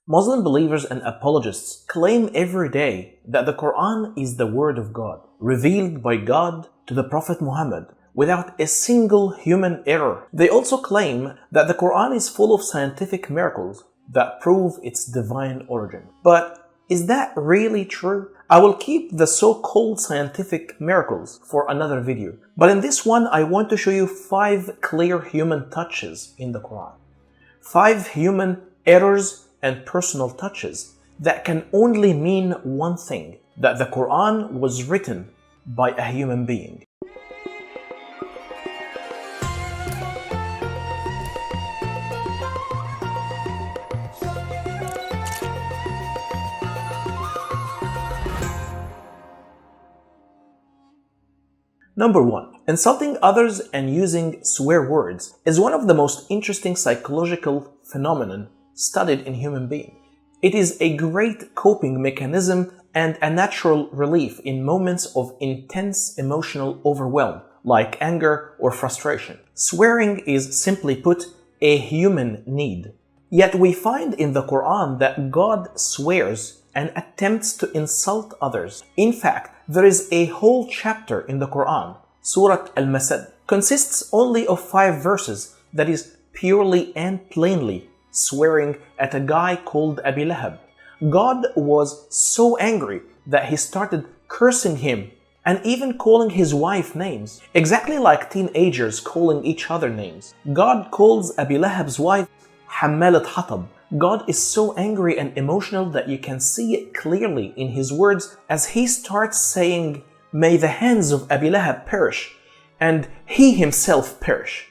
Muslim believers and apologists claim every day that the Quran is the word of God, revealed by God to the Prophet Muhammad without a single human error. They also claim that the Quran is full of scientific miracles that prove its divine origin. But is that really true? I will keep the so-called scientific miracles for another video. But in this one, I want to show you 5 clear human touches in the Quran. 5 human errors and personal touches that can only mean one thing: that the Quran was written by a human being. Number 1. Insulting others and using swear words is one of the most interesting psychological phenomena studied in human beings. It is a great coping mechanism and a natural relief in moments of intense emotional overwhelm, like anger or frustration. Swearing is, simply put, a human need. Yet we find in the Quran that God swears and attempts to insult others. In fact, there is a whole chapter in the Quran, Surah Al-Masad, consists only of 5 verses that is purely and plainly swearing at a guy called Abi Lahab. God was so angry that he started cursing him and even calling his wife names, exactly like teenagers calling each other names. God calls Abi Lahab's wife Hammalat Hatab. God is so angry and emotional that you can see it clearly in his words as he starts saying, "May the hands of Abi Lahab perish, and he himself perish.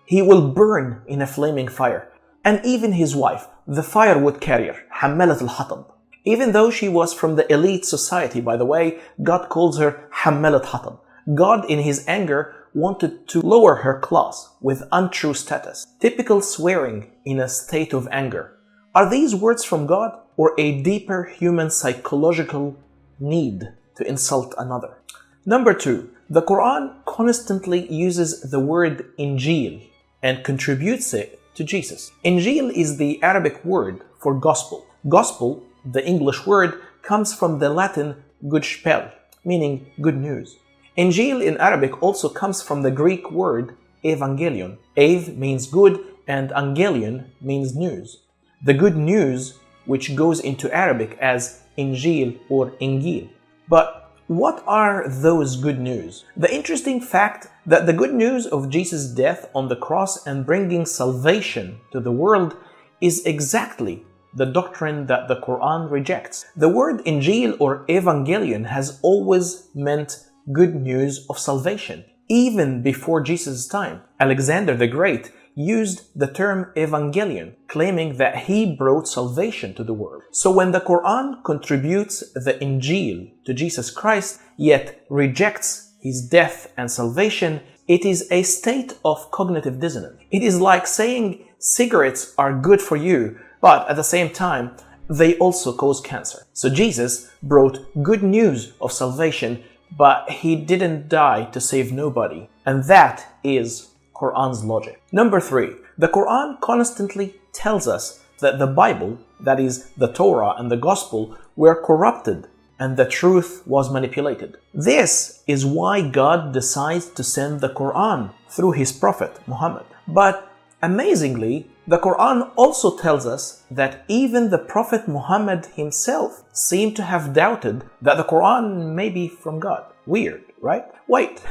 He will burn in a flaming fire." And even his wife, the firewood carrier, Hammalat al-Hatab. Even though she was from the elite society, by the way, God calls her Hammalat Hatab. God, in his anger, wanted to lower her class with untrue status. Typical swearing in a state of anger. Are these words from God or a deeper human psychological need to insult another? Number 2. The Quran constantly uses the word Injil and contributes it to Jesus. Injil is the Arabic word for gospel. Gospel, the English word, comes from the Latin Gospel, meaning good news. Injil in Arabic also comes from the Greek word Evangelion. Ev means good and Angelion means news. The good news, which goes into Arabic as Injil or Ingil. But what are those good news? The interesting fact that the good news of Jesus' death on the cross and bringing salvation to the world is exactly the doctrine that the Quran rejects. The word Injil or Evangelion has always meant good news of salvation. Even before Jesus' time, Alexander the Great used the term Evangelion, claiming that he brought salvation to the world. So when the Quran contributes the Injil to Jesus Christ, yet rejects his death and salvation, it is a state of cognitive dissonance. It is like saying cigarettes are good for you, but at the same time, they also cause cancer. So Jesus brought good news of salvation, but he didn't die to save nobody. And that is Quran's logic. Number 3. The Quran constantly tells us that the Bible, that is the Torah and the Gospel, were corrupted and the truth was manipulated. This is why God decides to send the Quran through his prophet Muhammad. But amazingly, the Quran also tells us that even the Prophet Muhammad himself seemed to have doubted that the Quran may be from God. Weird, right? Wait.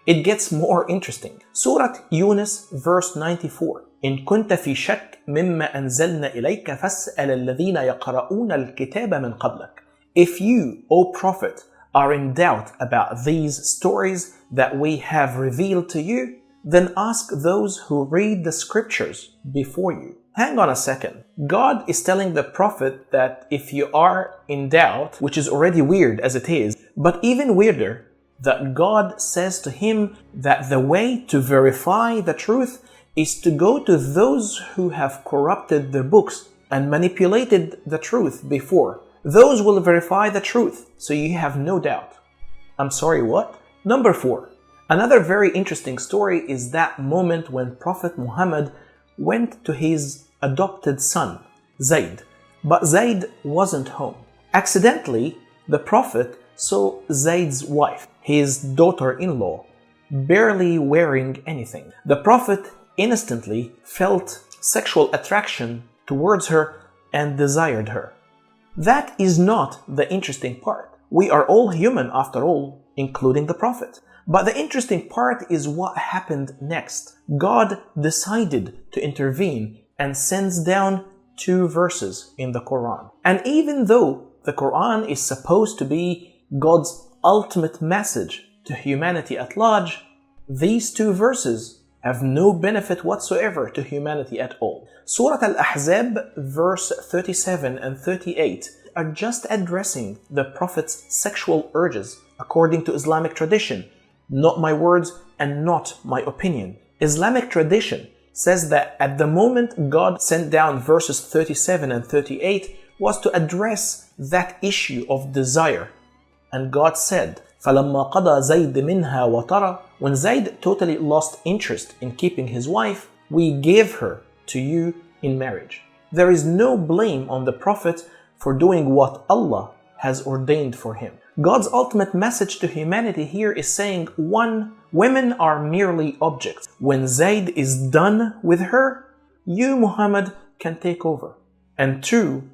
It gets more interesting. Surah Yunus, verse 94. إن كنت في شك مما أنزلنا إليك فاسأل الذين يقرؤون الكتاب من قبلك. If you, O Prophet, are in doubt about these stories that we have revealed to you, then ask those who read the scriptures before you. Hang on a second. God is telling the Prophet that if you are in doubt, which is already weird as it is, but even weirder, that God says to him that the way to verify the truth is to go to those who have corrupted their books and manipulated the truth before. Those will verify the truth, so you have no doubt. I'm sorry, what? Number 4. Another very interesting story is that moment when Prophet Muhammad went to his adopted son, Zayd, but Zayd wasn't home. Accidentally, the Prophet saw Zayd's wife, his daughter-in-law, barely wearing anything. The Prophet instantly felt sexual attraction towards her and desired her. That is not the interesting part. We are all human after all, including the Prophet. But the interesting part is what happened next. God decided to intervene and sends down 2 verses in the Quran. And even though the Quran is supposed to be God's ultimate message to humanity at large, these 2 verses have no benefit whatsoever to humanity at all. Surah Al-Ahzab verse 37 and 38 are just addressing the Prophet's sexual urges according to Islamic tradition. Not my words and not my opinion. Islamic tradition says that at the moment God sent down verses 37 and 38 was to address that issue of desire. And God said, فَلَمَّا قَضَى زَيْدٍ مِنْهَا وَطَرًا, when Zayd totally lost interest in keeping his wife, we gave her to you in marriage. There is no blame on the Prophet for doing what Allah has ordained for him. God's ultimate message to humanity here is saying, 1. Women are merely objects. When Zayd is done with her, you, Muhammad, can take over. And 2.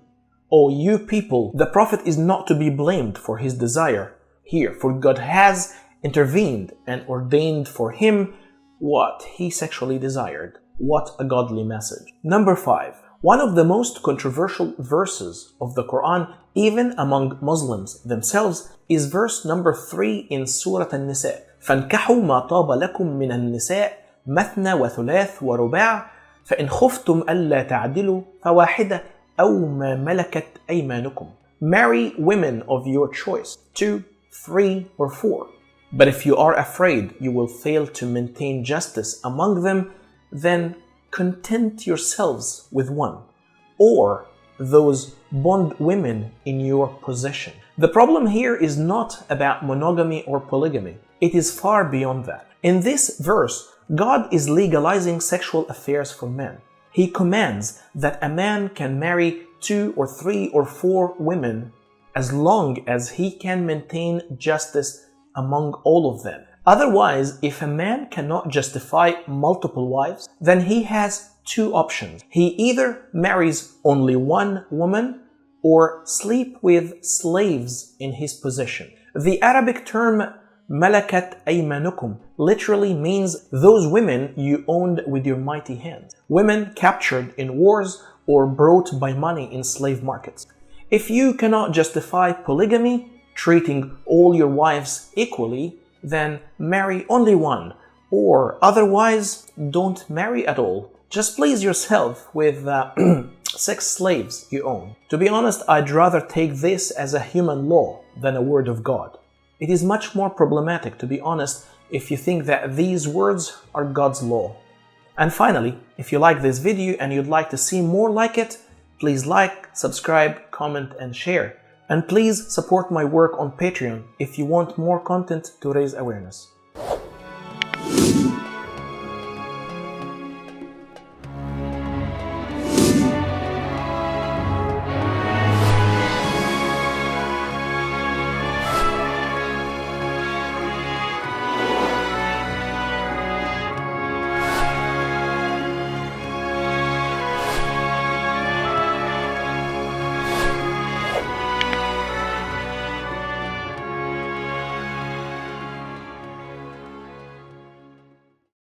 O you people, the Prophet is not to be blamed for his desire here, for God has intervened and ordained for him what he sexually desired. What a godly message. Number 5. One of the most controversial verses of the Quran, even among Muslims themselves, is verse number 3 in Surah An-Nisa. فَانْكَحُوا مَا طَابَ لَكُم مِّنَ النِّسَاءِ مَثْنَى وَثُلَاث وَرُبَاعَ فَإِنْ خُفْتُمْ أَلَّا تَعْدِلُوا فَوَاحِدَةً أَوْ مَا مَلَكَتْ أَيْمَانُكُمْ. Marry women of your choice, 2, 3, or 4. But if you are afraid you will fail to maintain justice among them, then content yourselves with 1, or those bond women in your possession. The problem here is not about monogamy or polygamy. It is far beyond that. In this verse, God is legalizing sexual affairs for men. He commands that a man can marry 2 or 3 or 4 women as long as he can maintain justice among all of them. Otherwise, if a man cannot justify multiple wives, then he has 2 options. He either marries only 1 woman or sleep with slaves in his possession. The Arabic term malakat aymanukum literally means those women you owned with your mighty hands. Women captured in wars or brought by money in slave markets. If you cannot justify polygamy, treating all your wives equally, then marry only 1, or otherwise don't marry at all. Just please yourself with 6 slaves you own. To be honest, I'd rather take this as a human law than a word of God. It is much more problematic, to be honest, if you think that these words are God's law. And finally, if you like this video and you'd like to see more like it, please like, subscribe, comment and share. And please support my work on Patreon if you want more content to raise awareness.